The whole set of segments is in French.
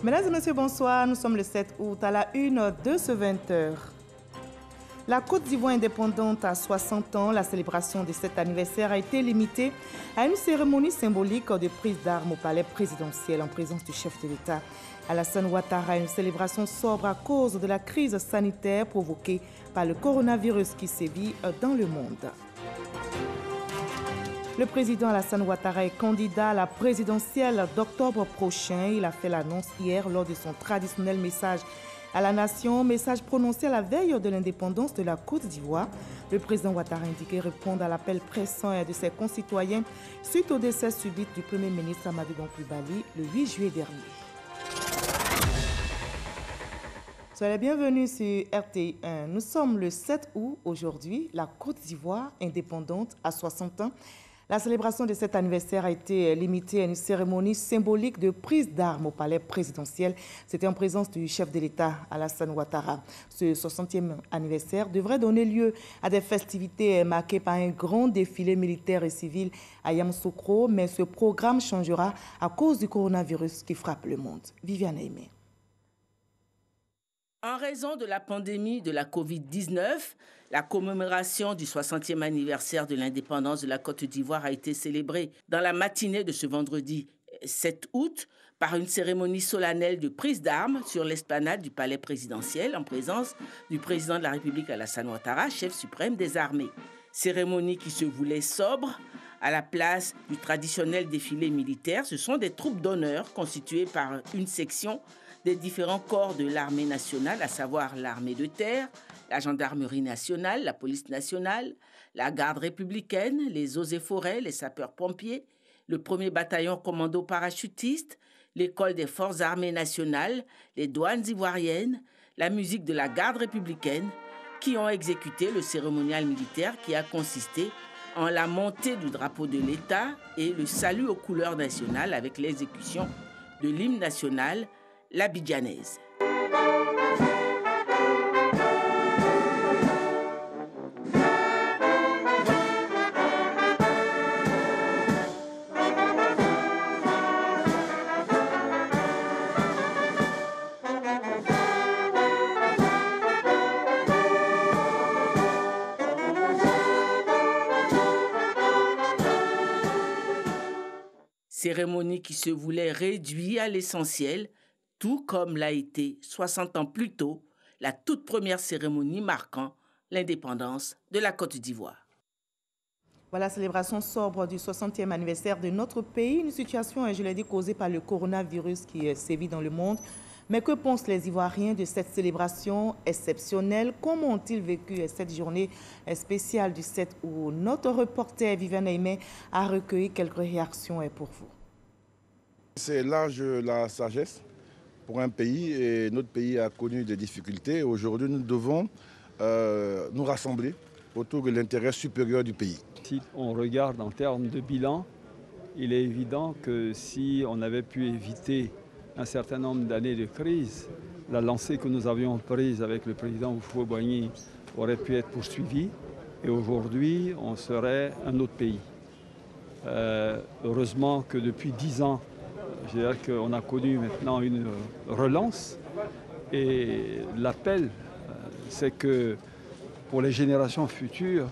Mesdames et messieurs, bonsoir. Nous sommes le 7 août à la une de ce 20h. La Côte d'Ivoire indépendante à 60 ans, la célébration de cet anniversaire a été limitée à une cérémonie symbolique de prise d'armes au palais présidentiel en présence du chef de l'État. Alassane Ouattara, une célébration sobre à cause de la crise sanitaire provoquée par le coronavirus qui sévit dans le monde. Le président Alassane Ouattara est candidat à la présidentielle d'octobre prochain. Il a fait l'annonce hier lors de son traditionnel message à la nation, message prononcé à la veille de l'indépendance de la Côte d'Ivoire. Le président Ouattara a indiqué répondre à l'appel pressant de ses concitoyens suite au décès subit du Premier ministre Amadou Bon Coulibaly le 8 juillet dernier. Soyez les bienvenus sur RTI1. Nous sommes le 7 août aujourd'hui, la Côte d'Ivoire indépendante à 60 ans. La célébration de cet anniversaire a été limitée à une cérémonie symbolique de prise d'armes au palais présidentiel. C'était en présence du chef de l'État, Alassane Ouattara. Ce 60e anniversaire devrait donner lieu à des festivités marquées par un grand défilé militaire et civil à Yamoussoukro, mais ce programme changera à cause du coronavirus qui frappe le monde. Viviane Aimé. En raison de la pandémie de la Covid-19, la commémoration du 60e anniversaire de l'indépendance de la Côte d'Ivoire a été célébrée dans la matinée de ce vendredi 7 août par une cérémonie solennelle de prise d'armes sur l'esplanade du palais présidentiel en présence du président de la République Alassane Ouattara, chef suprême des armées. Cérémonie qui se voulait sobre. À la place du traditionnel défilé militaire, ce sont des troupes d'honneur constituées par une section des différents corps de l'armée nationale, à savoir l'armée de terre, la gendarmerie nationale, la police nationale, la garde républicaine, les eaux et forêts, les sapeurs-pompiers, le 1er bataillon commando parachutiste, l'école des forces armées nationales, les douanes ivoiriennes, la musique de la garde républicaine, qui ont exécuté le cérémonial militaire qui a consisté en la montée du drapeau de l'État et le salut aux couleurs nationales avec l'exécution de l'hymne national, l'abidjanaise. Cérémonie qui se voulait réduire à l'essentiel, tout comme l'a été 60 ans plus tôt, la toute première cérémonie marquant l'indépendance de la Côte d'Ivoire. Voilà, célébration sobre du 60e anniversaire de notre pays, une situation, je l'ai dit, causée par le coronavirus qui sévit dans le monde. Mais que pensent les Ivoiriens de cette célébration exceptionnelle? Comment ont-ils vécu cette journée spéciale du 7 août? Notre reporter Viviane Aimé a recueilli quelques réactions pour vous. C'est l'âge de la sagesse pour un pays et notre pays a connu des difficultés. Aujourd'hui, nous devons nous rassembler autour de l'intérêt supérieur du pays. Si on regarde en termes de bilan, il est évident que si on avait pu éviter un certain nombre d'années de crise, la lancée que nous avions prise avec le président Houphouët-Boigny aurait pu être poursuivie et aujourd'hui, on serait un autre pays. Heureusement que depuis 10 ans, je dirais qu'on a connu maintenant une relance et l'appel, c'est que pour les générations futures,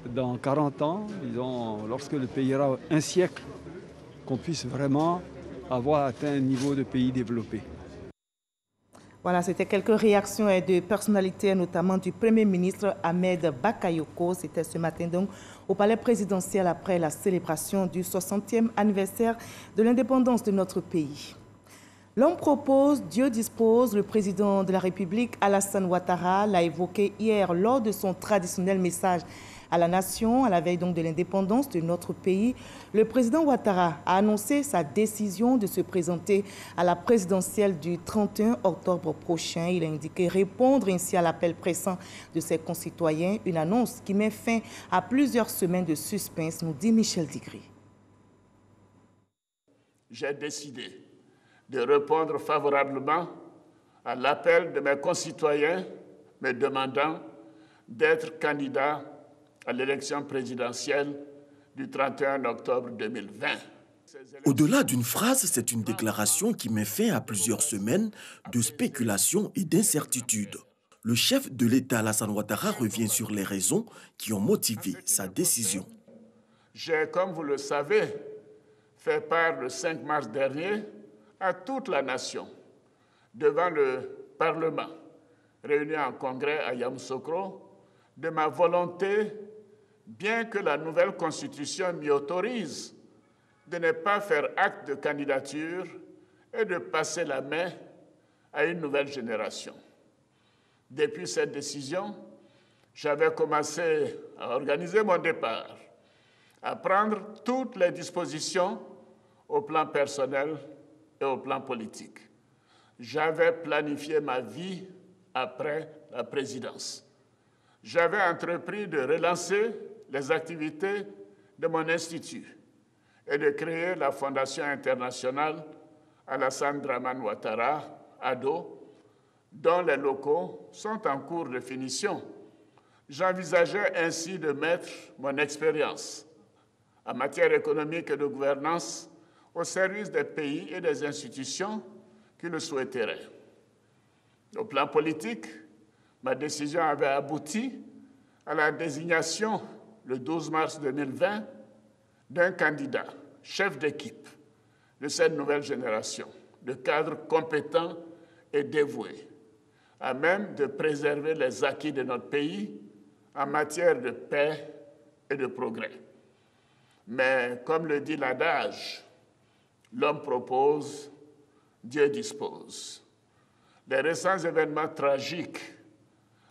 dans 40 ans, disons, lorsque le pays aura un siècle, qu'on puisse vraiment avoir atteint un niveau de pays développé. Voilà, c'était quelques réactions de personnalités, notamment du Premier ministre Ahmed Bakayoko. C'était ce matin donc au palais présidentiel après la célébration du 60e anniversaire de l'indépendance de notre pays. L'homme propose, Dieu dispose. Le président de la République, Alassane Ouattara, l'a évoqué hier lors de son traditionnel message à la nation, à la veille donc de l'indépendance de notre pays. Le président Ouattara a annoncé sa décision de se présenter à la présidentielle du 31 octobre prochain. Il a indiqué répondre ainsi à l'appel pressant de ses concitoyens, une annonce qui met fin à plusieurs semaines de suspense, nous dit Michel Digri. J'ai décidé de répondre favorablement à l'appel de mes concitoyens me demandant d'être candidat à l'élection présidentielle du 31 octobre 2020. Au-delà d'une phrase, c'est une déclaration qui met fin à plusieurs semaines de spéculation et d'incertitude. Le chef de l'État, Alassane Ouattara, revient sur les raisons qui ont motivé sa décision. J'ai, comme vous le savez, fait part le 5 mars dernier à toute la nation, devant le Parlement, réuni en congrès à Yamoussoukro, de ma volonté, bien que la nouvelle Constitution m'y autorise, de ne pas faire acte de candidature et de passer la main à une nouvelle génération. Depuis cette décision, j'avais commencé à organiser mon départ, à prendre toutes les dispositions au plan personnel et au plan politique. J'avais planifié ma vie après la présidence. J'avais entrepris de relancer les activités de mon institut et de créer la Fondation internationale Alassane Dramane Ouattara, ADO, dont les locaux sont en cours de finition. J'envisageais ainsi de mettre mon expérience en matière économique et de gouvernance au service des pays et des institutions qui le souhaiteraient. Au plan politique, ma décision avait abouti à la désignation, le 12 mars 2020, d'un candidat, chef d'équipe de cette nouvelle génération, de cadres compétents et dévoués, à même de préserver les acquis de notre pays en matière de paix et de progrès. Mais comme le dit l'adage, l'homme propose, Dieu dispose. Les récents événements tragiques,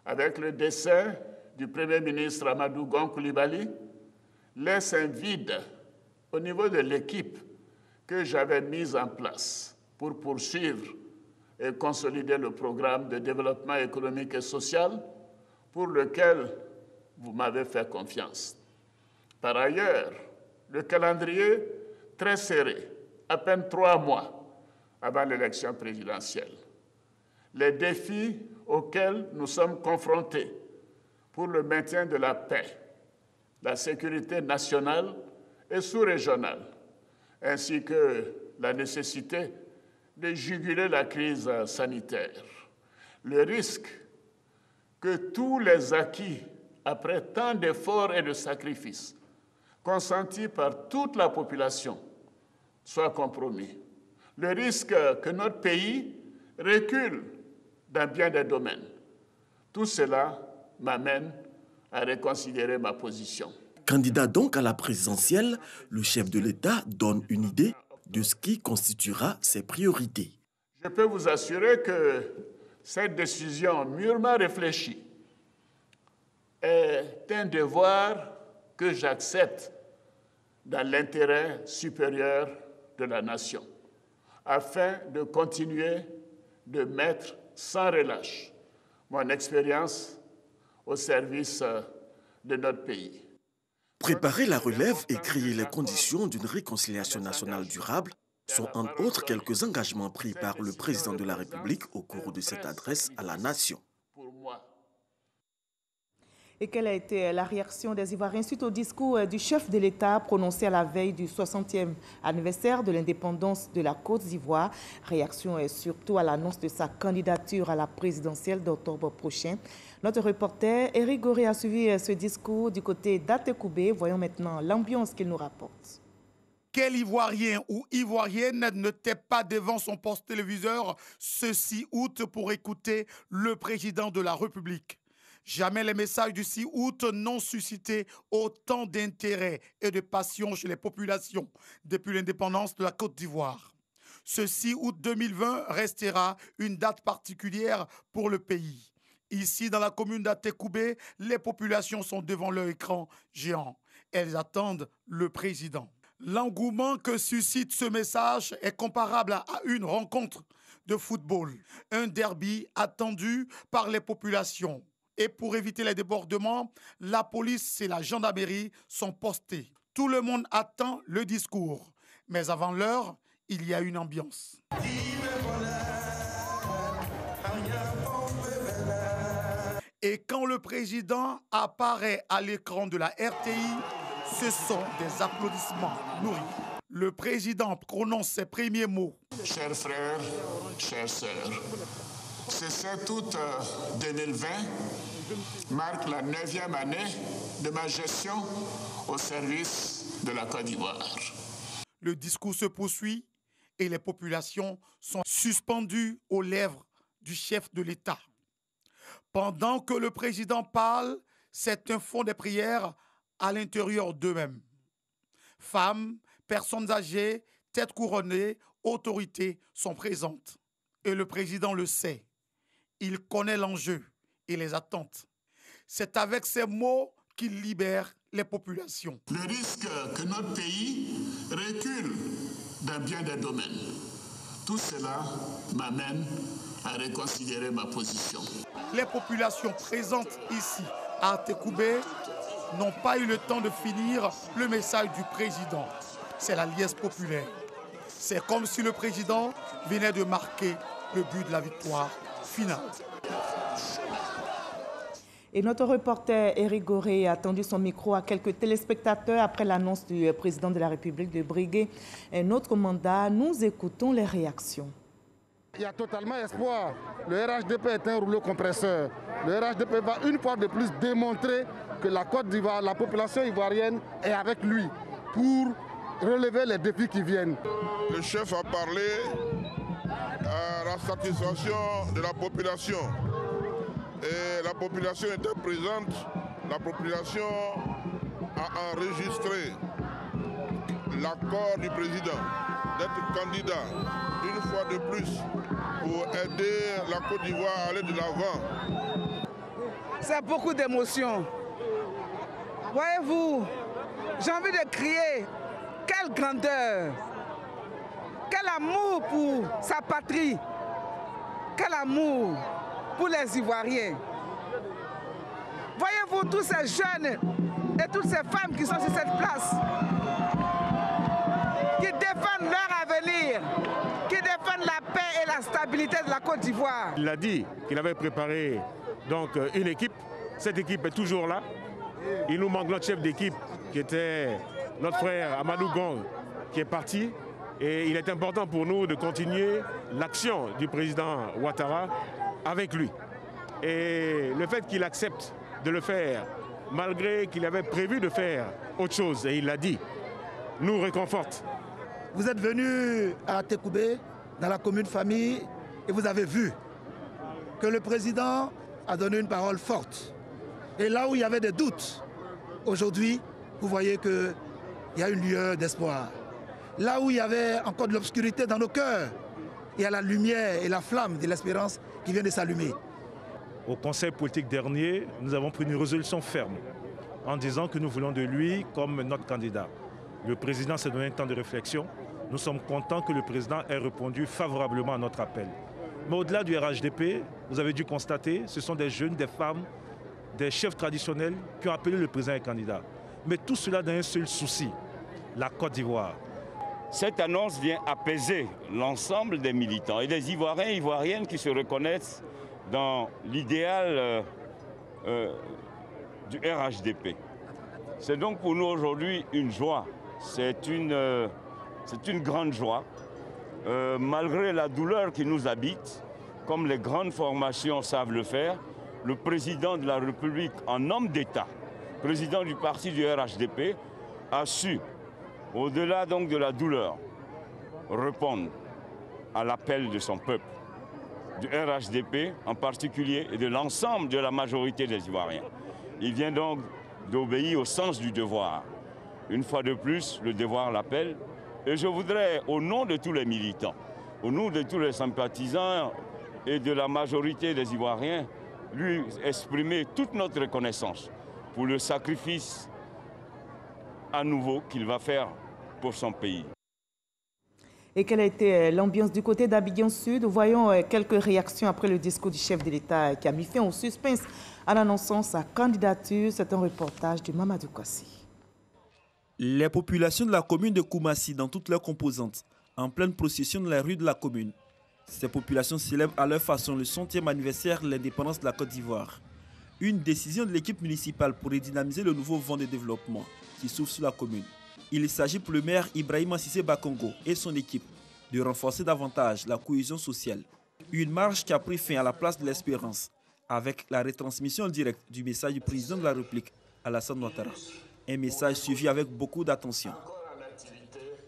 avec le décès du Premier ministre Amadou Gon Coulibaly, laissent un vide au niveau de l'équipe que j'avais mise en place pour poursuivre et consolider le programme de développement économique et social pour lequel vous m'avez fait confiance. Par ailleurs, le calendrier très serré, à peine 3 mois avant l'élection présidentielle. Les défis auxquels nous sommes confrontés pour le maintien de la paix, la sécurité nationale et sous-régionale, ainsi que la nécessité de juguler la crise sanitaire. Le risque que tous les acquis, après tant d'efforts et de sacrifices, consentis par toute la population, soient compromis. Le risque que notre pays recule dans bien des domaines. Tout cela m'amène à reconsidérer ma position. Candidat donc à la présidentielle, le chef de l'État donne une idée de ce qui constituera ses priorités. Je peux vous assurer que cette décision mûrement réfléchie est un devoir que j'accepte dans l'intérêt supérieur de la nation, afin de continuer de mettre sans relâche mon expérience au service de notre pays. Préparer la relève et créer les conditions d'une réconciliation nationale durable sont entre autres quelques engagements pris par le président de la République au cours de cette adresse à la nation. Et quelle a été la réaction des Ivoiriens suite au discours du chef de l'État prononcé à la veille du 60e anniversaire de l'indépendance de la Côte d'Ivoire? Réaction surtout à l'annonce de sa candidature à la présidentielle d'octobre prochain. Notre reporter Éric Goré a suivi ce discours du côté d'Atekoubé. Voyons maintenant l'ambiance qu'il nous rapporte. Quel Ivoirien ou Ivoirienne n'était pas devant son poste téléviseur ce 6 août pour écouter le président de la République? Jamais les messages du 6 août n'ont suscité autant d'intérêt et de passion chez les populations depuis l'indépendance de la Côte d'Ivoire. Ce 6 août 2020 restera une date particulière pour le pays. Ici, dans la commune d'Atekoubé, les populations sont devant leur écran géant. Elles attendent le président. L'engouement que suscite ce message est comparable à une rencontre de football, un derby attendu par les populations. Et pour éviter les débordements, la police et la gendarmerie sont postés. Tout le monde attend le discours. Mais avant l'heure, il y a une ambiance. Et quand le président apparaît à l'écran de la RTI, ce sont des applaudissements nourris. Le président prononce ses premiers mots. Chers frères, chères sœurs, ce 7 août 2020 marque la 9e année de ma gestion au service de la Côte d'Ivoire. Le discours se poursuit et les populations sont suspendues aux lèvres du chef de l'État. Pendant que le président parle, certains font des prières à l'intérieur d'eux-mêmes. Femmes, personnes âgées, têtes couronnées, autorités sont présentes. Et le président le sait. Il connaît l'enjeu et les attentes. C'est avec ces mots qu'il libère les populations. Le risque que notre pays recule dans bien des domaines. Tout cela m'amène à reconsidérer ma position. Les populations présentes ici à Tekoubé n'ont pas eu le temps de finir le message du président. C'est la liesse populaire. C'est comme si le président venait de marquer le but de la victoire finale. Et notre reporter Éric Goré a tendu son micro à quelques téléspectateurs après l'annonce du président de la République de briguer un autre mandat. Nous écoutons les réactions. Il y a totalement espoir. Le RHDP est un rouleau compresseur. Le RHDP va une fois de plus démontrer que la Côte d'Ivoire, la population ivoirienne est avec lui pour relever les défis qui viennent. Le chef a parlé à la satisfaction de la population. Et la population était présente. La population a enregistré l'accord du président d'être candidat une fois de plus pour aider la Côte d'Ivoire à aller de l'avant. C'est beaucoup d'émotions. Voyez-vous, j'ai envie de crier, quelle grandeur, quel amour pour sa patrie, quel amour pour les Ivoiriens. Voyez-vous tous ces jeunes et toutes ces femmes qui sont sur cette place, qui défendent leur avenir, qui défendent la paix et la stabilité de la Côte d'Ivoire. Il a dit qu'il avait préparé donc une équipe. Cette équipe est toujours là. Il nous manque notre chef d'équipe qui était notre frère Amadou Gong qui est parti. Et il est important pour nous de continuer l'action du président Ouattara avec lui. Et le fait qu'il accepte de le faire, malgré qu'il avait prévu de faire autre chose, et il l'a dit, nous réconforte. Vous êtes venu à Tekoubé, dans la commune famille, et vous avez vu que le président a donné une parole forte. Et là où il y avait des doutes, aujourd'hui, vous voyez qu'il y a une lueur d'espoir. Là où il y avait encore de l'obscurité dans nos cœurs, il y a la lumière et la flamme de l'espérance qui vient de s'allumer. Au Conseil politique dernier, nous avons pris une résolution ferme en disant que nous voulons de lui comme notre candidat. Le président s'est donné un temps de réflexion. Nous sommes contents que le président ait répondu favorablement à notre appel. Mais au-delà du RHDP, vous avez dû constater, ce sont des jeunes, des femmes, des chefs traditionnels qui ont appelé le président et candidat. Mais tout cela dans un seul souci, la Côte d'Ivoire. Cette annonce vient apaiser l'ensemble des militants et des Ivoiriens et Ivoiriennes qui se reconnaissent dans l'idéal du RHDP. C'est donc pour nous aujourd'hui une joie, c'est une grande joie. Malgré la douleur qui nous habite, comme les grandes formations savent le faire, le président de la République en homme d'État, président du parti du RHDP, a su, au-delà donc de la douleur, répondre à l'appel de son peuple, du RHDP en particulier et de l'ensemble de la majorité des Ivoiriens. Il vient donc d'obéir au sens du devoir. Une fois de plus, le devoir l'appelle. Et je voudrais, au nom de tous les militants, au nom de tous les sympathisants et de la majorité des Ivoiriens, lui exprimer toute notre reconnaissance pour le sacrifice à nouveau qu'il va faire pour son pays. Et quelle a été l'ambiance du côté d'Abidjan Sud? Voyons quelques réactions après le discours du chef de l'État qui a mis fin au suspense en annonçant sa candidature. C'est un reportage de Mamadou Kassi. Les populations de la commune de Koumassi, dans toutes leurs composantes, en pleine procession dans les rues de la commune. Ces populations célèbrent à leur façon le 100e anniversaire de l'indépendance de la Côte d'Ivoire. Une décision de l'équipe municipale pour redynamiser le nouveau vent de développement qui s'ouvre sur la commune. Il s'agit pour le maire Ibrahima Cissé Bakongo et son équipe de renforcer davantage la cohésion sociale. Une marche qui a pris fin à la place de l'Espérance avec la retransmission directe du message du président de la République, Alassane Ouattara. Un message suivi avec beaucoup d'attention.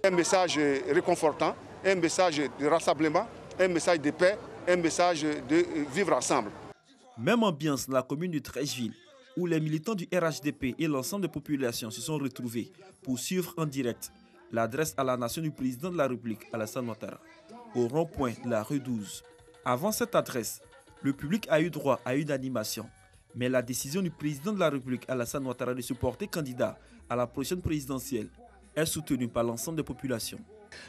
Un message réconfortant, un message de rassemblement, un message de paix, un message de vivre ensemble. Même ambiance dans la commune de Treichville, où les militants du RHDP et l'ensemble des populations se sont retrouvés pour suivre en direct l'adresse à la nation du président de la République, Alassane Ouattara, au rond-point de la rue 12. Avant cette adresse, le public a eu droit à une animation. Mais la décision du président de la République, Alassane Ouattara, de se porter candidat à la prochaine présidentielle est soutenue par l'ensemble des populations.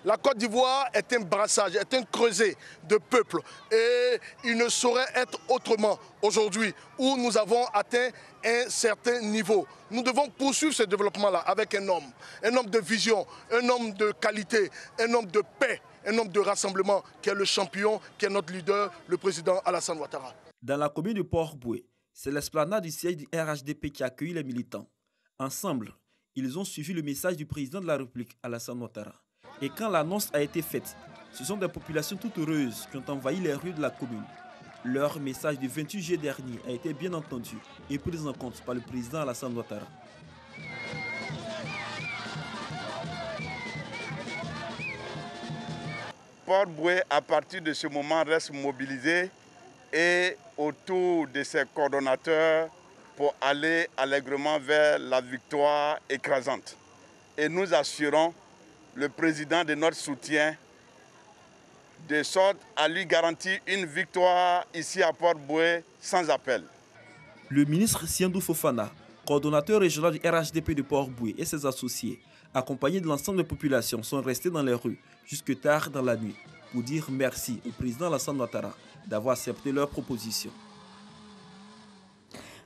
La Côte d'Ivoire est un brassage, est un creuset de peuples et il ne saurait être autrement aujourd'hui où nous avons atteint un certain niveau. Nous devons poursuivre ce développement-là avec un homme de vision, un homme de qualité, un homme de paix, un homme de rassemblement qui est le champion, qui est notre leader, le président Alassane Ouattara. Dans la commune de Port-Boué, c'est l'esplanade du siège du RHDP qui accueille les militants. Ensemble, ils ont suivi le message du président de la République, Alassane Ouattara. Et quand l'annonce a été faite, ce sont des populations toutes heureuses qui ont envahi les rues de la commune. Leur message du 28 juillet dernier a été bien entendu et pris en compte par le président Alassane Ouattara. Port-Boué, à partir de ce moment, reste mobilisé et autour de ses coordonnateurs pour aller allègrement vers la victoire écrasante. Et nous assurons le président de notre soutien de sorte à lui garantir une victoire ici à Port-Boué sans appel. Le ministre Siandou Fofana, coordonnateur régional du RHDP de Port-Boué et ses associés, accompagnés de l'ensemble des populations, sont restés dans les rues jusque tard dans la nuit pour dire merci au président Alassane Ouattara d'avoir accepté leur proposition.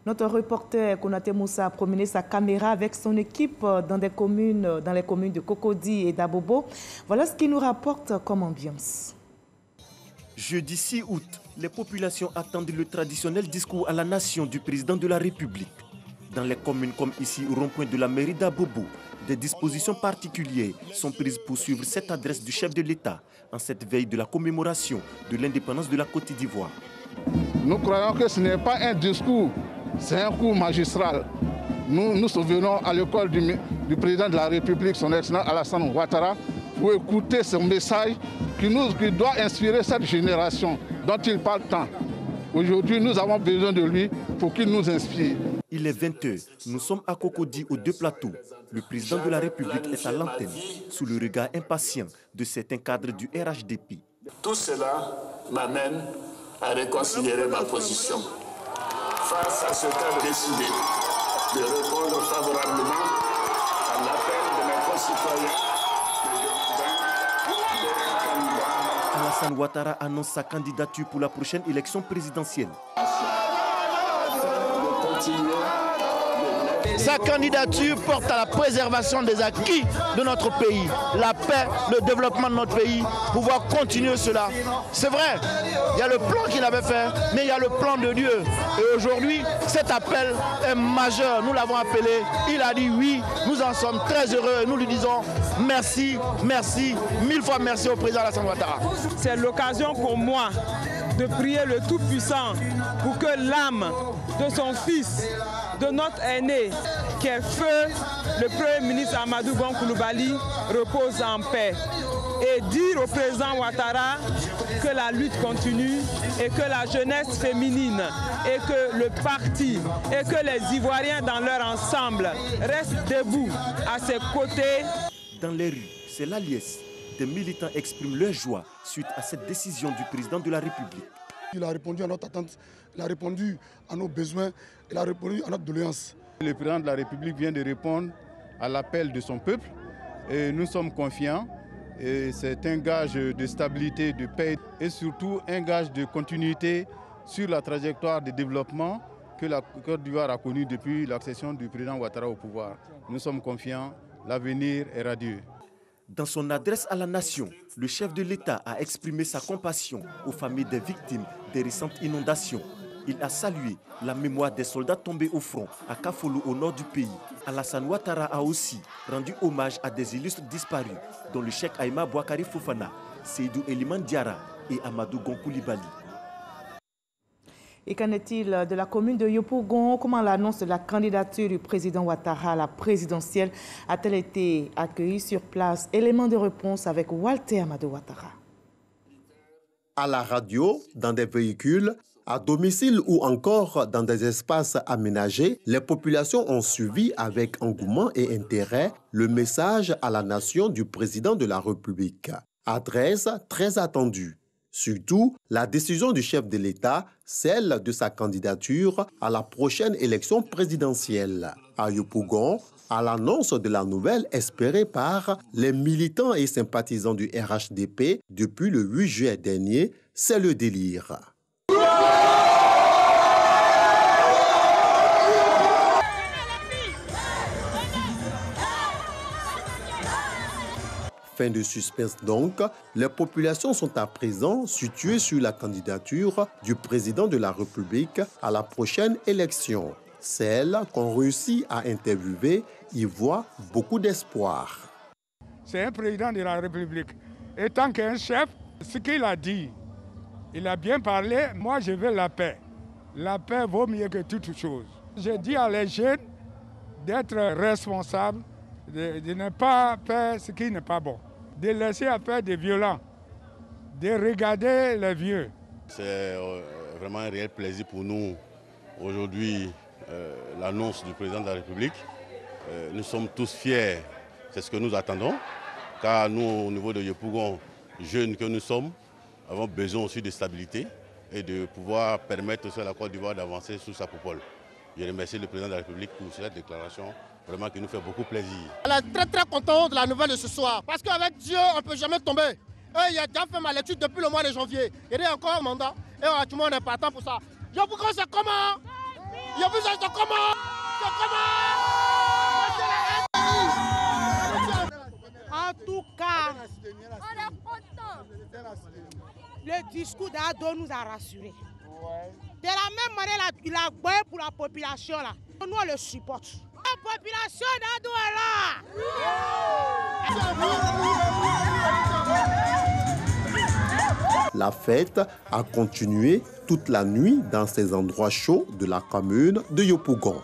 Notre reporter Konaté Moussa a promené sa caméra avec son équipe dans les communes de Cocody et d'Abobo. Voilà ce qu'il nous rapporte comme ambiance. Jeudi 6 août, les populations attendent le traditionnel discours à la nation du président de la République. Dans les communes comme ici au rond-point de la mairie d'Abobo, des dispositions particulières sont prises pour suivre cette adresse du chef de l'État en cette veille de la commémoration de l'indépendance de la Côte d'Ivoire. Nous croyons que ce n'est pas un discours, c'est un coup magistral. Nous souvenons à l'école du président de la République, son excellence Alassane Ouattara, pour écouter ce message qui doit inspirer cette génération dont il parle tant. Aujourd'hui, nous avons besoin de lui pour qu'il nous inspire. Il est 20h. Nous sommes à Cocody aux deux plateaux. Le président de la République est à l'antenne, sous le regard impatient de certains cadres du RHDP. Tout cela m'amène à reconsidérer ma position. Face à ce cas décidé de répondre favorablement à l'appel de mes concitoyens, Alassane Ouattara annonce sa candidature pour la prochaine élection présidentielle. Sa candidature porte à la préservation des acquis de notre pays, la paix, le développement de notre pays, pouvoir continuer cela. C'est vrai, il y a le plan qu'il avait fait, mais il y a le plan de Dieu. Et aujourd'hui, cet appel est majeur. Nous l'avons appelé, il a dit oui, nous en sommes très heureux. Nous lui disons merci, merci, 1000 fois merci au président Alassane Ouattara. C'est l'occasion pour moi de prier le Tout-Puissant pour que l'âme de son fils, de notre aîné, qui est feu, le Premier ministre Amadou Gon Coulibaly, repose en paix. Et dire au président Ouattara que la lutte continue et que la jeunesse féminine et que le parti et que les Ivoiriens dans leur ensemble restent debout à ses côtés. Dans les rues, c'est la liesse. Des militants expriment leur joie suite à cette décision du président de la République. Il a répondu à notre attente, il a répondu à nos besoins, il a répondu à notre doléance. Le président de la République vient de répondre à l'appel de son peuple et nous sommes confiants. C'est un gage de stabilité, de paix et surtout un gage de continuité sur la trajectoire de développement que la Côte d'Ivoire a connue depuis l'accession du président Ouattara au pouvoir. Nous sommes confiants, l'avenir est radieux. Dans son adresse à la nation, le chef de l'État a exprimé sa compassion aux familles des victimes des récentes inondations. Il a salué la mémoire des soldats tombés au front à Kafolo au nord du pays. Alassane Ouattara a aussi rendu hommage à des illustres disparus, dont le cheikh Aïma Bouakari Fofana, Seydou Eliman Diara et Amadou Gon Coulibaly. Et qu'en est-il de la commune de Yopougon? Comment l'annonce de la candidature du président Ouattara à la présidentielle a-t-elle été accueillie sur place? Élément de réponse avec Walter Amadou Ouattara. À la radio, dans des véhicules, à domicile ou encore dans des espaces aménagés, les populations ont suivi avec engouement et intérêt le message à la nation du président de la République. Adresse très attendue. Surtout, la décision du chef de l'État, celle de sa candidature à la prochaine élection présidentielle. À Yopougon, à l'annonce de la nouvelle espérée par les militants et sympathisants du RHDP depuis le 8 juillet dernier, c'est le délire. Fin de suspense donc, les populations sont à présent situées sur la candidature du président de la République à la prochaine élection. Celles qu'on réussit à interviewer y voient beaucoup d'espoir. C'est un président de la République. Et tant qu'un chef, ce qu'il a dit, il a bien parlé, moi je veux la paix. La paix vaut mieux que toute chose. Je dis à les jeunes d'être responsables, de ne pas faire ce qui n'est pas bon, de laisser faire des violents, de regarder les vieux. C'est vraiment un réel plaisir pour nous aujourd'hui, l'annonce du président de la République. Nous sommes tous fiers, c'est ce que nous attendons, car nous, au niveau de Yopougon, jeunes que nous sommes, avons besoin aussi de stabilité et de pouvoir permettre aussi à la Côte d'Ivoire d'avancer sous sa coupole. Je remercie le président de la République pour cette déclaration, vraiment qui nous fait beaucoup plaisir. Elle est très contente de la nouvelle de ce soir, parce qu'avec Dieu, on ne peut jamais tomber. Il a déjà fait ma lecture depuis le mois de janvier. Il y a encore un mandat, et tout le monde est partant pour ça. Yopougon, c'est comment? Yopougon, c'est comment? C'est comment? En tout cas, on est content. Le discours d'Ado nous a rassurés. De la même manière, il a boyé pour la population. Là. Nous, on le supporte. La population d'Ado est là. La fête a continué toute la nuit dans ces endroits chauds de la commune de Yopougon.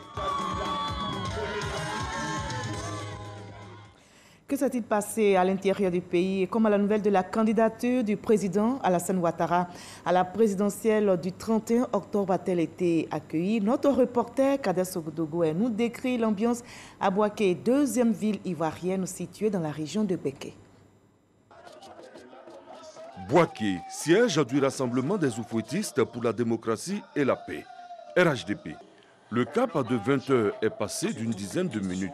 Que s'est-il passé à l'intérieur du pays et comment la nouvelle de la candidature du président Alassane Ouattara à la présidentielle du 31 octobre a-t-elle été accueillie? Notre reporter Kader Sogodogo nous décrit l'ambiance à Bouaké, deuxième ville ivoirienne située dans la région de Béké. Bouaké, siège du Rassemblement des oufouettistes pour la démocratie et la paix, RHDP. Le cap de 20 heures est passé d'une dizaine de minutes.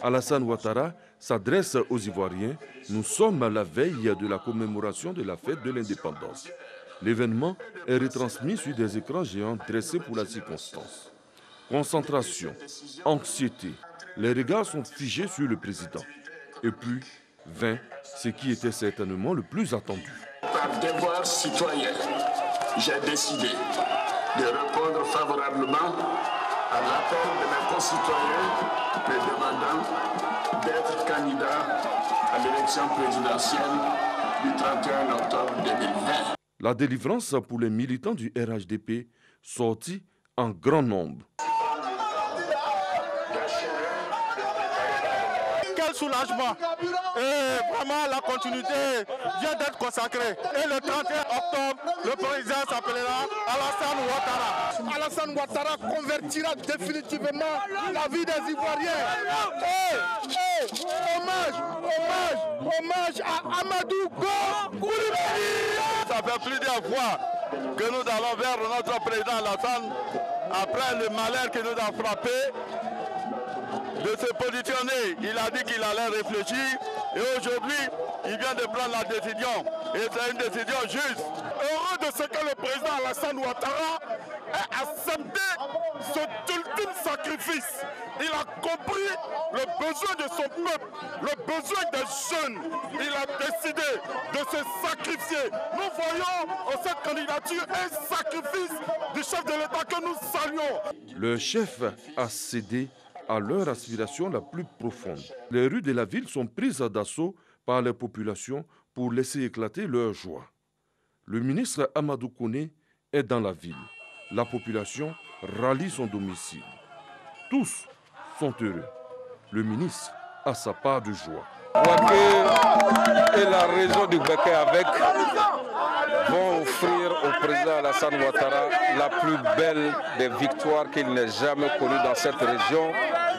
Alassane Ouattara s'adresse aux Ivoiriens. Nous sommes à la veille de la commémoration de la fête de l'indépendance. L'événement est retransmis sur des écrans géants dressés pour la circonstance. Concentration, anxiété, les regards sont figés sur le président. Et puis, vint ce qui était certainement le plus attendu. Par devoir citoyen, j'ai décidé de répondre favorablement à l'appel de mes concitoyens me demandant d'être candidat à l'élection présidentielle du 31 octobre 2020. La délivrance pour les militants du RHDP sortit en grand nombre. Quel soulagement! Et vraiment, la continuité vient d'être consacrée. Et le 31 octobre, le président s'appellera Alassane Ouattara. Alassane Ouattara convertira définitivement la vie des Ivoiriens. Hommage à Amadou Gon Coulibaly. Ça fait plusieurs fois que nous allons vers notre président Alassane après le malheur qui nous a frappé. De se positionner, il a dit qu'il allait réfléchir et aujourd'hui, il vient de prendre la décision et c'est une décision juste. Heureux de ce que le président Alassane Ouattara ait accepté cet ultime sacrifice. Il a compris le besoin de son peuple, le besoin des jeunes. Il a décidé de se sacrifier. Nous voyons en cette candidature un sacrifice du chef de l'État que nous saluons. Le chef a cédé à leur aspiration la plus profonde. Les rues de la ville sont prises d'assaut par les populations pour laisser éclater leur joie. Le ministre Amadou Kone est dans la ville. La population rallie son domicile. Tous sont heureux. Le ministre a sa part de joie. Bouaké et la région du Béké avec vont offrir au président Alassane Ouattara la plus belle des victoires qu'il n'ait jamais connues dans cette région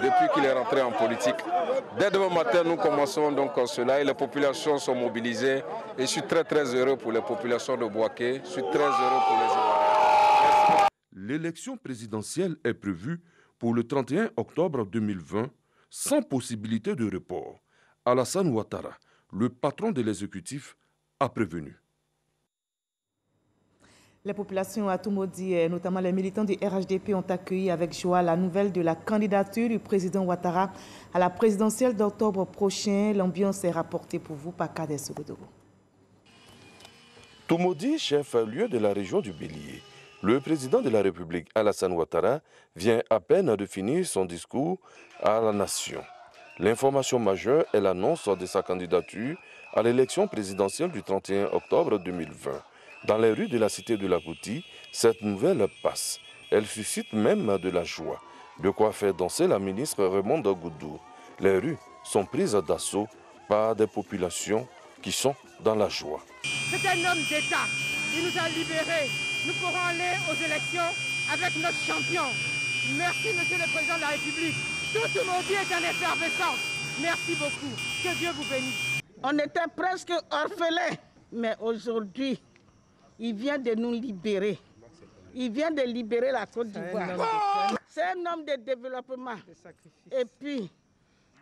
depuis qu'il est rentré en politique. Dès demain matin, nous commençons donc cela et les populations sont mobilisées. Et je suis très heureux pour les populations de Bouaké. Je suis très heureux pour les Ivoiriens. L'élection présidentielle est prévue pour le 31 octobre 2020 sans possibilité de report. Alassane Ouattara, le patron de l'exécutif, a prévenu. Les populations à Toumoudi, notamment les militants du RHDP, ont accueilli avec joie la nouvelle de la candidature du président Ouattara à la présidentielle d'octobre prochain. L'ambiance est rapportée pour vous par Kader Sogodogo. Toumoudi, chef-lieu de la région du Bélier. Le président de la République, Alassane Ouattara, vient à peine de finir son discours à la nation. L'information majeure est l'annonce de sa candidature à l'élection présidentielle du 31 octobre 2020. Dans les rues de la cité de Lagouti, cette nouvelle passe. Elle suscite même de la joie. De quoi faire danser la ministre Raymonde Goudou. Les rues sont prises d'assaut par des populations qui sont dans la joie. C'est un homme d'État. Il nous a libérés. Nous pourrons aller aux élections avec notre champion. Merci, Monsieur le Président de la République. Tout le monde est en effervescence. Merci beaucoup. Que Dieu vous bénisse. On était presque orphelins, mais aujourd'hui, il vient de nous libérer. Il vient de libérer la Côte d'Ivoire. C'est un homme de développement. Et puis,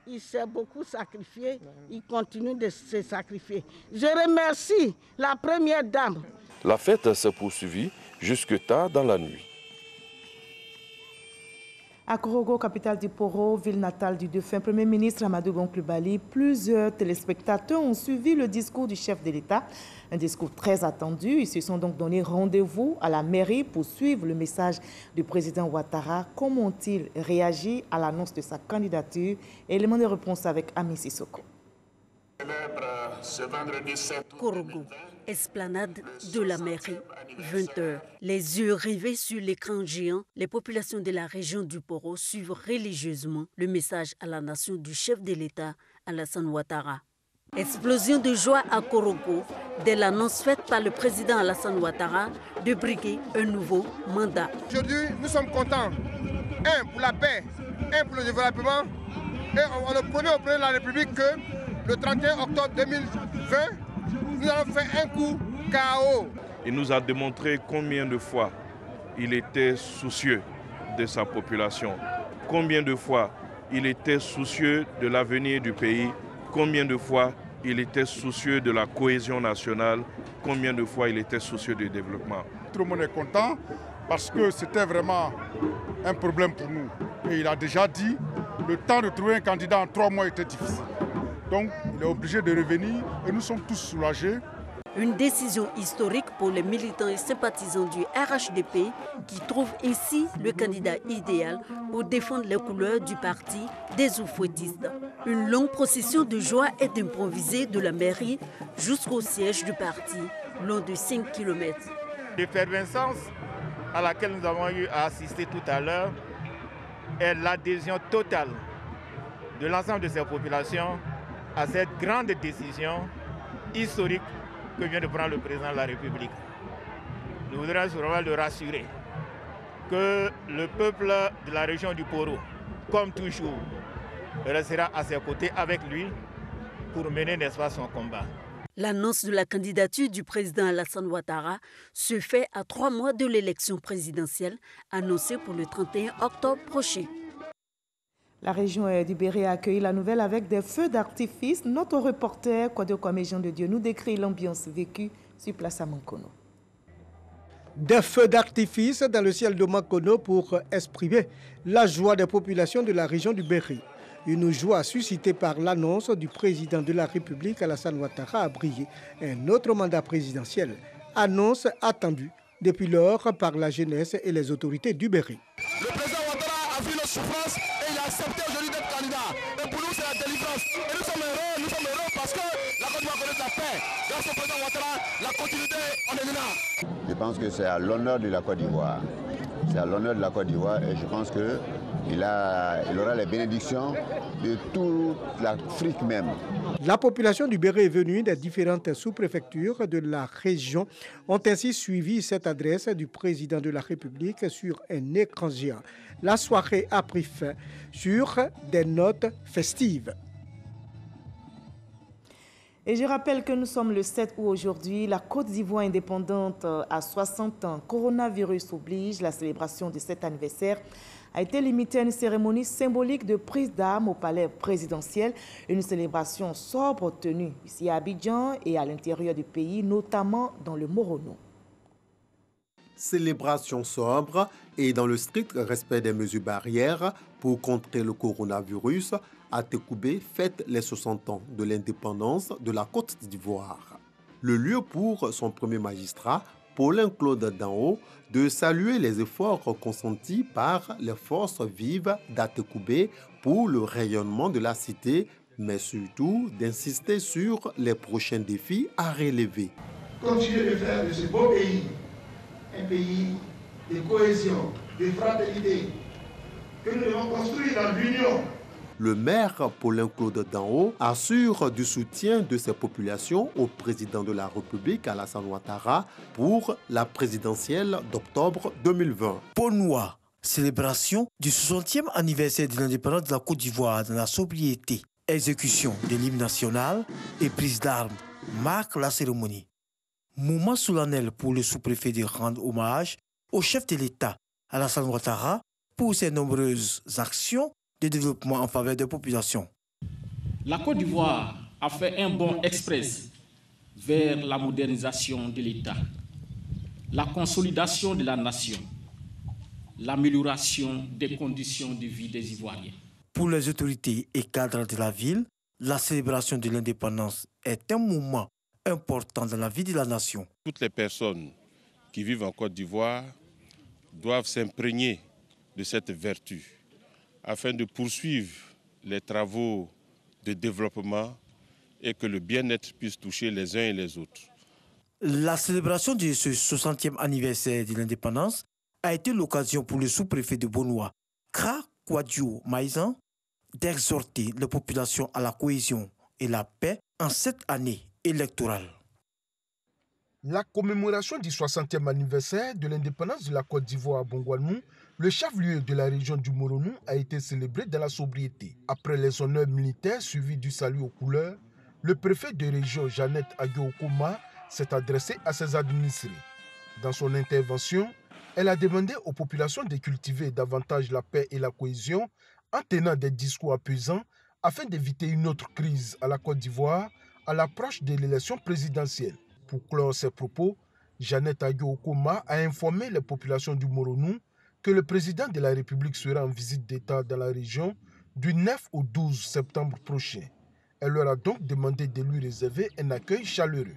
il s'est beaucoup sacrifié. Il continue de se sacrifier. Je remercie la première dame. La fête s'est poursuivie jusque tard dans la nuit. À Korogo, capitale du Poro, ville natale du défunt Premier ministre Amadou Gon Coulibaly, plusieurs téléspectateurs ont suivi le discours du chef de l'État. Un discours très attendu. Ils se sont donc donné rendez-vous à la mairie pour suivre le message du président Ouattara. Comment ont-ils réagi à l'annonce de sa candidature? Élément de réponse avec Ami Sissoko. Korogo, esplanade de la mairie, 20h. Les yeux rivés sur l'écran géant, les populations de la région du Poro suivent religieusement le message à la nation du chef de l'État, Alassane Ouattara. Explosion de joie à Korogo dès l'annonce faite par le président Alassane Ouattara de briguer un nouveau mandat. Aujourd'hui, nous sommes contents. Un, pour la paix, un, pour le développement. Et on le promet au président de la République que le 31 octobre 2020, nous allons faire un coup KO. Il nous a démontré combien de fois il était soucieux de sa population, combien de fois il était soucieux de l'avenir du pays, combien de fois il était soucieux de la cohésion nationale, combien de fois il était soucieux du développement. Tout le monde est content parce que c'était vraiment un problème pour nous. Et il a déjà dit, le temps de trouver un candidat en 3 mois était difficile. Donc il est obligé de revenir et nous sommes tous soulagés. Une décision historique pour les militants et sympathisants du RHDP qui trouvent ici le candidat idéal pour défendre les couleurs du parti des oufouettistes. Une longue procession de joie est improvisée de la mairie jusqu'au siège du parti, long de 5 km. L'effervescence à laquelle nous avons eu à assister tout à l'heure est l'adhésion totale de l'ensemble de ces populations à cette grande décision historique que vient de prendre le président de la République. Nous voudrions vraiment le rassurer que le peuple de la région du Poro, comme toujours, restera à ses côtés avec lui pour mener, n'est-ce pas, son combat. L'annonce de la candidature du président Alassane Ouattara se fait à 3 mois de l'élection présidentielle annoncée pour le 31 octobre prochain. La région du Béret a accueilli la nouvelle avec des feux d'artifice. Notre reporter, Kwadjo Kwame Jean de Dieu, nous décrit l'ambiance vécue sur place à Mankono. Des feux d'artifice dans le ciel de Mankono pour exprimer la joie des populations de la région du Béret. Une joie suscitée par l'annonce du président de la République, Alassane Ouattara, a brillé un autre mandat présidentiel. Annonce attendue depuis lors par la jeunesse et les autorités du Béret. Le président Ouattara a vu nos souffrances et il accepté aujourd'hui d'être candidat. Et pour nous, c'est la délivrance. Et nous sommes heureux parce que la Côte d'Ivoire connaît la paix. Grâce au président Ouattara, la continuité, on est là. Je pense que c'est à l'honneur de la Côte d'Ivoire. C'est à l'honneur de la Côte d'Ivoire et je pense qu'il aura les bénédictions de toute l'Afrique même. La population du Béret est venue des différentes sous-préfectures de la région ont ainsi suivi cette adresse du président de la République sur un écran géant. La soirée a pris fin sur des notes festives. Et je rappelle que nous sommes le 7 août aujourd'hui. La Côte d'Ivoire indépendante à 60 ans. Coronavirus oblige. La célébration de cet anniversaire a été limitée à une cérémonie symbolique de prise d'armes au palais présidentiel. Une célébration sobre tenue ici à Abidjan et à l'intérieur du pays, notamment dans le Morono. Célébration sobre et dans le strict respect des mesures barrières pour contrer le coronavirus, Atekoubé fête les 60 ans de l'indépendance de la Côte d'Ivoire. Le lieu pour son premier magistrat, Paulin Claude Danho, de saluer les efforts consentis par les forces vives d'Atekoubé pour le rayonnement de la cité, mais surtout d'insister sur les prochains défis à relever. Continuer de faire de ce beau pays un pays de cohésion, de fraternité, que nous devons construire dans l'union. Le maire Paulin Claude Danho assure du soutien de ses populations au président de la République, Alassane Ouattara, pour la présidentielle d'octobre 2020. Bonnois, célébration du 60e anniversaire de l'indépendance de la Côte d'Ivoire dans la sobriété, exécution de l'hymne national et prise d'armes marquent la cérémonie. Moment solennel pour le sous-préfet de rendre hommage au chef de l'État, Alassane Ouattara, pour ses nombreuses actions de développement en faveur des populations. La Côte d'Ivoire a fait un bond express vers la modernisation de l'État, la consolidation de la nation, l'amélioration des conditions de vie des Ivoiriens. Pour les autorités et cadres de la ville, la célébration de l'indépendance est un moment important dans la vie de la nation. Toutes les personnes qui vivent en Côte d'Ivoire doivent s'imprégner de cette vertu afin de poursuivre les travaux de développement et que le bien-être puisse toucher les uns et les autres. La célébration de ce 60e anniversaire de l'indépendance a été l'occasion pour le sous-préfet de Bonnois, Kra Kouadio Maïzan, d'exhorter la population à la cohésion et la paix en cette année électorale. La commémoration du 60e anniversaire de l'indépendance de la Côte d'Ivoire à Bongouanou, le chef-lieu de la région du Moronou, a été célébré dans la sobriété. Après les honneurs militaires suivis du salut aux couleurs, le préfet de région Jeannette Aguiokoma s'est adressé à ses administrés. Dans son intervention, elle a demandé aux populations de cultiver davantage la paix et la cohésion en tenant des discours apaisants afin d'éviter une autre crise à la Côte d'Ivoire à l'approche de l'élection présidentielle. Pour clore ses propos, Jeannette Aguiokoma a informé les populations du Moronou que le président de la République sera en visite d'État dans la région du 9 au 12 septembre prochain. Elle leur a donc demandé de lui réserver un accueil chaleureux.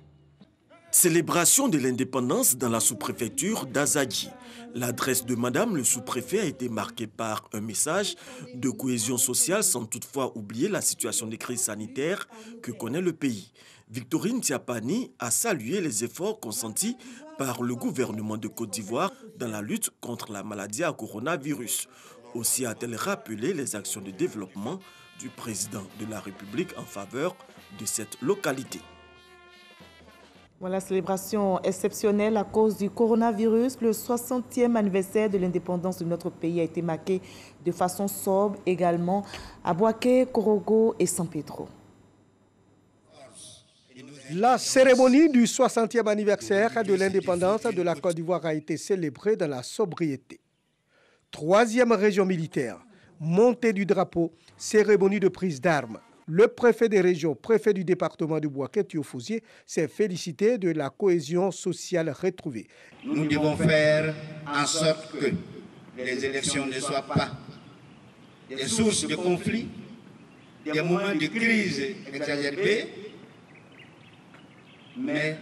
Célébration de l'indépendance dans la sous-préfecture d'Azadji. L'adresse de Madame le sous-préfet a été marquée par un message de cohésion sociale sans toutefois oublier la situation de crise sanitaire que connaît le pays. Victorine Tiapani a salué les efforts consentis par le gouvernement de Côte d'Ivoire dans la lutte contre la maladie à coronavirus. Aussi a-t-elle rappelé les actions de développement du président de la République en faveur de cette localité. Voilà, célébration exceptionnelle à cause du coronavirus. Le 60e anniversaire de l'indépendance de notre pays a été marqué de façon sobre également à Boaké, Korogo et San Pedro. La cérémonie du 60e anniversaire de l'indépendance de la Côte d'Ivoire a été célébrée dans la sobriété. 3e région militaire, montée du drapeau, cérémonie de prise d'armes. Le préfet des régions, préfet du département de Boaké, Thiofousié, s'est félicité de la cohésion sociale retrouvée. Nous devons faire en sorte que les élections ne soient pas des sources de conflits, des moments de crise exacerbés, mais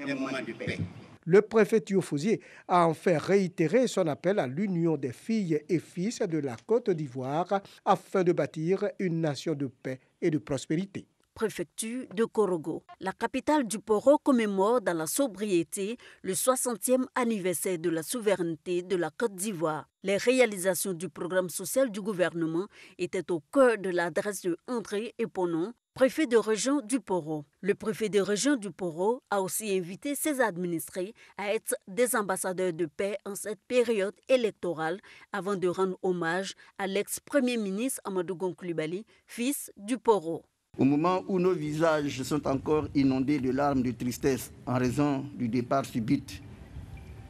un moment de paix. Le préfet Thiofosier a enfin réitéré son appel à l'union des filles et fils de la Côte d'Ivoire afin de bâtir une nation de paix et de prospérité. Préfecture de Korogo. La capitale du Poro commémore dans la sobriété le 60e anniversaire de la souveraineté de la Côte d'Ivoire. Les réalisations du programme social du gouvernement étaient au cœur de l'adresse de André Eponon, préfet de région du Poro. Le préfet de région du Poro a aussi invité ses administrés à être des ambassadeurs de paix en cette période électorale avant de rendre hommage à l'ex-premier ministre Amadou Gon Coulibaly, fils du Poro. Au moment où nos visages sont encore inondés de larmes de tristesse en raison du départ subit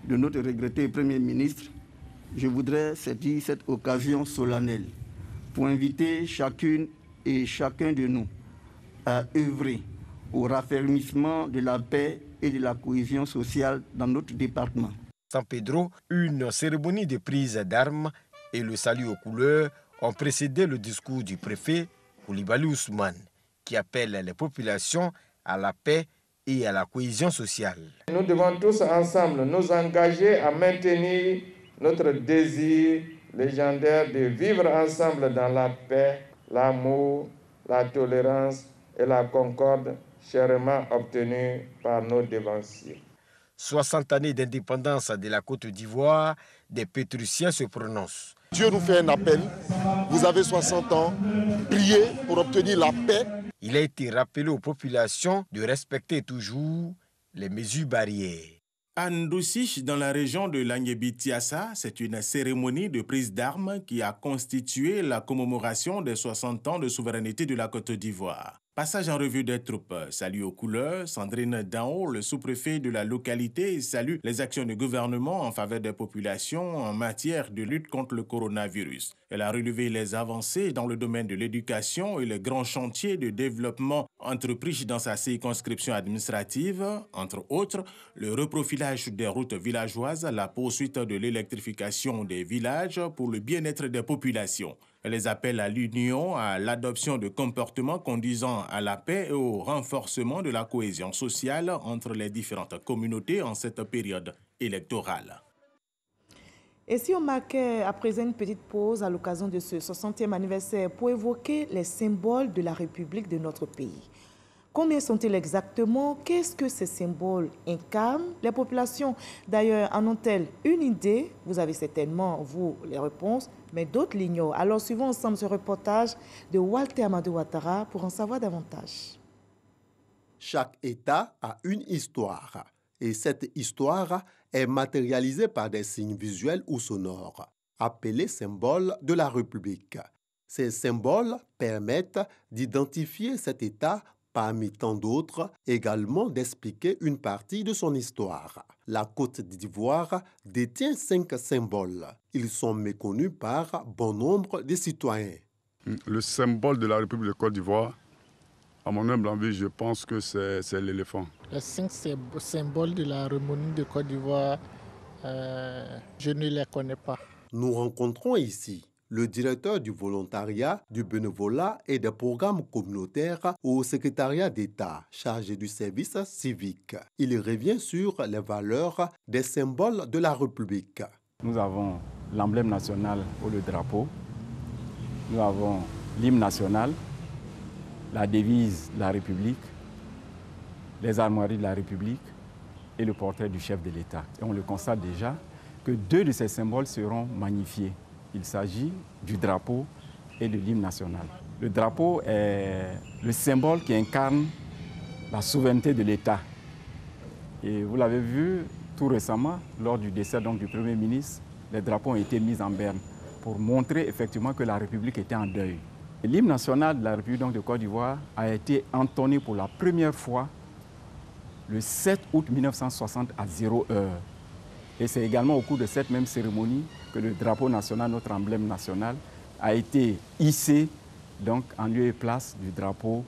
de notre regretté Premier ministre, je voudrais saisir cette occasion solennelle pour inviter chacune et chacun de nous à œuvrer au raffermissement de la paix et de la cohésion sociale dans notre département. San Pedro, une cérémonie de prise d'armes et le salut aux couleurs ont précédé le discours du préfet Coulibaly Ousmane, qui appelle les populations à la paix et à la cohésion sociale. Nous devons tous ensemble nous engager à maintenir notre désir légendaire de vivre ensemble dans la paix, l'amour, la tolérance et la concorde chèrement obtenue par nos devanciers. 60 années d'indépendance de la Côte d'Ivoire, des Pétruciens se prononcent. Dieu nous fait un appel. Vous avez 60 ans, priez pour obtenir la paix. Il a été rappelé aux populations de respecter toujours les mesures barrières. À Ndoussich, dans la région de Languebi-Tiassa, c'est une cérémonie de prise d'armes qui a constitué la commémoration des 60 ans de souveraineté de la Côte d'Ivoire. Passage en revue des troupes. Salut aux couleurs. Sandrine Dao, le sous-préfet de la localité, salue les actions du gouvernement en faveur des populations en matière de lutte contre le coronavirus. Elle a relevé les avancées dans le domaine de l'éducation et les grands chantiers de développement entrepris dans sa circonscription administrative, entre autres le reprofilage des routes villageoises, la poursuite de l'électrification des villages pour le bien-être des populations. Elle les appelle à l'union, à l'adoption de comportements conduisant à la paix et au renforcement de la cohésion sociale entre les différentes communautés en cette période électorale. Et si on marquait à présent une petite pause à l'occasion de ce 60e anniversaire pour évoquer les symboles de la République de notre pays. Combien sont-ils exactement? Qu'est-ce que ces symboles incarnent? Les populations, d'ailleurs, en ont-elles une idée? Vous avez certainement, vous, les réponses, mais d'autres l'ignorent. Alors, suivons ensemble ce reportage de Walter Amadou Ouattara pour en savoir davantage. Chaque État a une histoire, et cette histoire est matérialisée par des signes visuels ou sonores, appelés symboles de la République. Ces symboles permettent d'identifier cet État parmi tant d'autres, également d'expliquer une partie de son histoire. La Côte d'Ivoire détient 5 symboles. Ils sont méconnus par bon nombre de citoyens. Le symbole de la République de Côte d'Ivoire, à mon humble avis, je pense que c'est l'éléphant. Les 5 symboles de la République de Côte d'Ivoire, je ne les connais pas. Nous rencontrons ici le directeur du volontariat, du bénévolat et des programmes communautaires au secrétariat d'État chargé du service civique. Il revient sur les valeurs des symboles de la République. Nous avons l'emblème national ou le drapeau. Nous avons l'hymne national, la devise de la République, les armoiries de la République et le portrait du chef de l'État. Et on le constate déjà que 2 de ces symboles seront magnifiés. Il s'agit du drapeau et de l'hymne national. Le drapeau est le symbole qui incarne la souveraineté de l'État. Et vous l'avez vu tout récemment, lors du décès du Premier ministre, les drapeaux ont été mis en berne pour montrer effectivement que la République était en deuil. L'hymne national de la République de Côte d'Ivoire a été entonné pour la première fois le 7 août 1960 à 0 heure. Et c'est également au cours de cette même cérémonie que le drapeau national, notre emblème national, a été hissé en lieu et place du drapeau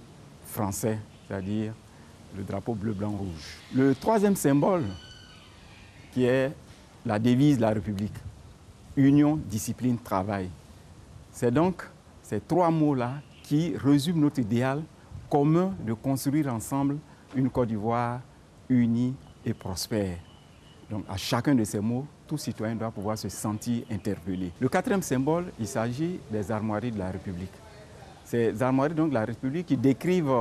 français, c'est-à-dire le drapeau bleu, blanc, rouge. Le 3e symbole, qui est la devise de la République, union, discipline, travail. C'est donc ces 3 mots-là qui résument notre idéal commun de construire ensemble une Côte d'Ivoire unie et prospère. Donc à chacun de ces mots, tout citoyen doit pouvoir se sentir interpellé. Le quatrième symbole, il s'agit des armoiries de la République. Ces armoiries donc, de la République qui décrivent,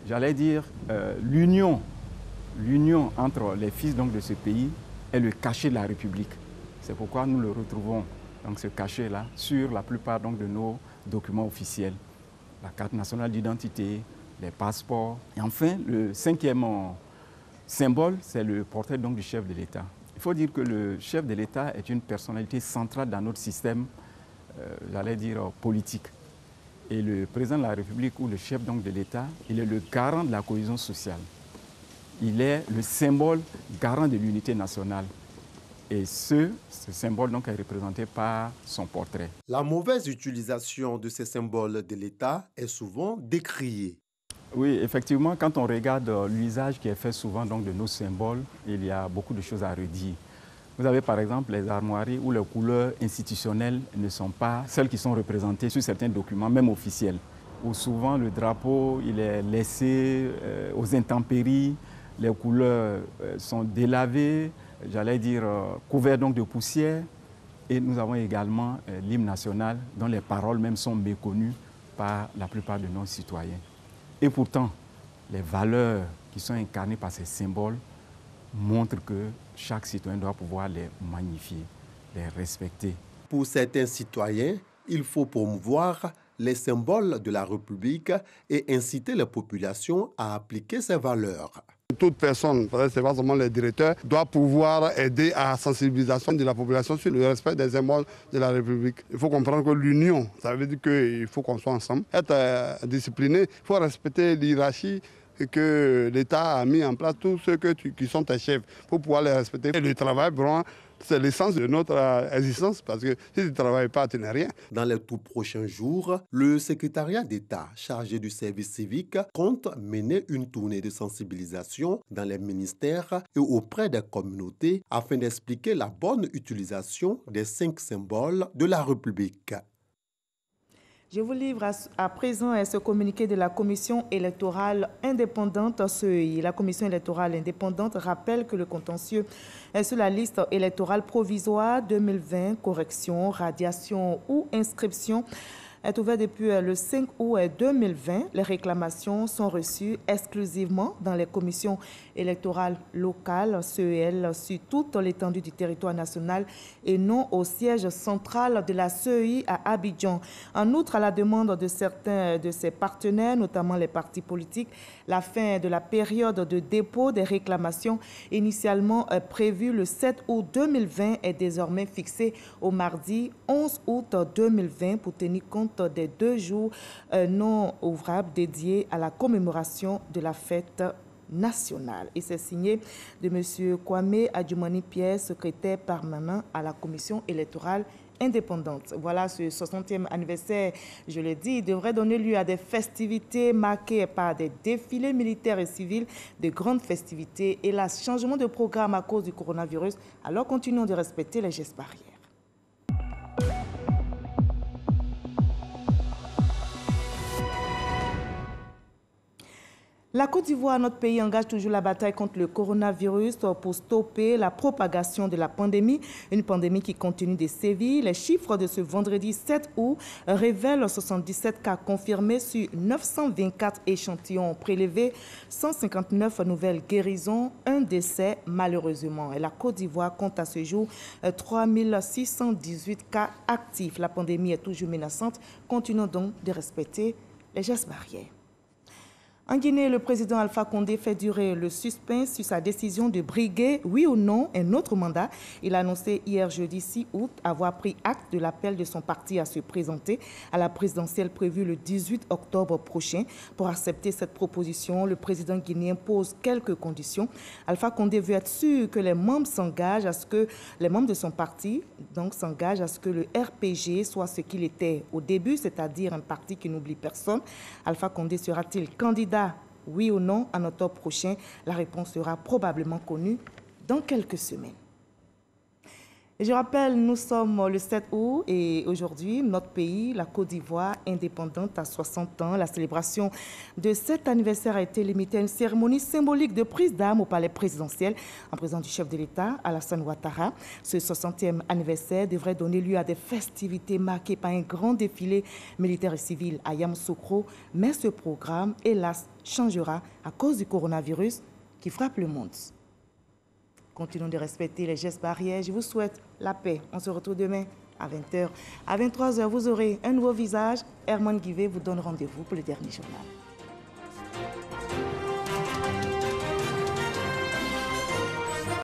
j'allais dire, l'union entre les fils donc, de ce pays et le cachet de la République. C'est pourquoi nous le retrouvons, donc, ce cachet-là, sur la plupart donc, de nos documents officiels. La carte nationale d'identité, les passeports. Et enfin, le cinquième symbole, c'est le portrait donc, du chef de l'État. Il faut dire que le chef de l'État est une personnalité centrale dans notre système, j'allais dire, politique. Et le président de la République ou le chef donc, de l'État, il est le garant de la cohésion sociale. Il est le symbole garant de l'unité nationale. Et ce symbole donc, est représenté par son portrait. La mauvaise utilisation de ces symboles de l'État est souvent décriée. Oui, effectivement, quand on regarde l'usage qui est fait souvent donc, de nos symboles, il y a beaucoup de choses à redire. Vous avez par exemple les armoiries où les couleurs institutionnelles ne sont pas celles qui sont représentées sur certains documents, même officiels, où souvent le drapeau il est laissé aux intempéries, les couleurs sont délavées, j'allais dire couvertes donc de poussière. Et nous avons également l'hymne national dont les paroles même sont méconnues par la plupart de nos citoyens. Et pourtant, les valeurs qui sont incarnées par ces symboles montrent que chaque citoyen doit pouvoir les magnifier, les respecter. Pour certains citoyens, il faut promouvoir les symboles de la République et inciter les populations à appliquer ces valeurs. Toute personne, ce n'est pas seulement les directeurs, doit pouvoir aider à la sensibilisation de la population sur le respect des symboles de la République. Il faut comprendre que l'union, ça veut dire qu'il faut qu'on soit ensemble, être discipliné, il faut respecter l'hierarchie que l'État a mis en place, tous ceux qui sont tes chefs, pour pouvoir les respecter. Et le travail, c'est l'essence de notre existence, parce que si tu ne travailles pas, tu n'es rien. Dans les tout prochains jours, le secrétariat d'État chargé du service civique compte mener une tournée de sensibilisation dans les ministères et auprès des communautés afin d'expliquer la bonne utilisation des 5 symboles de la République. Je vous livre à présent ce communiqué de la Commission électorale indépendante CEI. La Commission électorale indépendante rappelle que le contentieux sur la liste électorale provisoire 2020, correction, radiation ou inscription est ouvert depuis le 5 août 2020. Les réclamations sont reçues exclusivement dans les commissions électorales locales, CEL, sur toute l'étendue du territoire national et non au siège central de la CEI à Abidjan. En outre, à la demande de certains de ses partenaires, notamment les partis politiques, la fin de la période de dépôt des réclamations initialement prévue le 7 août 2020 est désormais fixée au mardi 11 août 2020 pour tenir compte des 2 jours non ouvrables dédiés à la commémoration de la fête nationale. Et c'est signé de M. Kwame Adjumani-Pierre, secrétaire permanent à la Commission électorale indépendante. Voilà, ce 60e anniversaire, je l'ai dit, devrait donner lieu à des festivités marquées par des défilés militaires et civils, de grandes festivités et le changement de programme à cause du coronavirus. Alors continuons de respecter les gestes barrières. La Côte d'Ivoire, notre pays, engage toujours la bataille contre le coronavirus pour stopper la propagation de la pandémie, une pandémie qui continue de sévir. Les chiffres de ce vendredi 7 août révèlent 77 cas confirmés sur 924 échantillons prélevés, 159 nouvelles guérisons, 1 décès malheureusement. Et la Côte d'Ivoire compte à ce jour 3618 cas actifs. La pandémie est toujours menaçante. Continuons donc de respecter les gestes barrières. En Guinée, le président Alpha Condé fait durer le suspense sur sa décision de briguer, oui ou non, un autre mandat. Il a annoncé hier jeudi 6 août avoir pris acte de l'appel de son parti à se présenter à la présidentielle prévue le 18 octobre prochain. Pour accepter cette proposition, le président guinéen pose quelques conditions. Alpha Condé veut être sûr que les membres s'engagent à ce que les membres de son parti s'engagent à ce que le RPG soit ce qu'il était au début, c'est-à-dire un parti qui n'oublie personne. Alpha Condé sera-t-il candidat, oui ou non, en octobre prochain? La réponse sera probablement connue dans quelques semaines. Et je rappelle, nous sommes le 7 août et aujourd'hui, notre pays, la Côte d'Ivoire, indépendante à 60 ans. La célébration de cet anniversaire a été limitée à une cérémonie symbolique de prise d'armes au palais présidentiel en présence du chef de l'État, Alassane Ouattara. Ce 60e anniversaire devrait donner lieu à des festivités marquées par un grand défilé militaire et civil à Yamoussoukro. Mais ce programme, hélas, changera à cause du coronavirus qui frappe le monde. Continuons de respecter les gestes barrières. Je vous souhaite la paix. On se retrouve demain à 20h. À 23h, vous aurez un nouveau visage. Herman Guivet vous donne rendez-vous pour le dernier journal.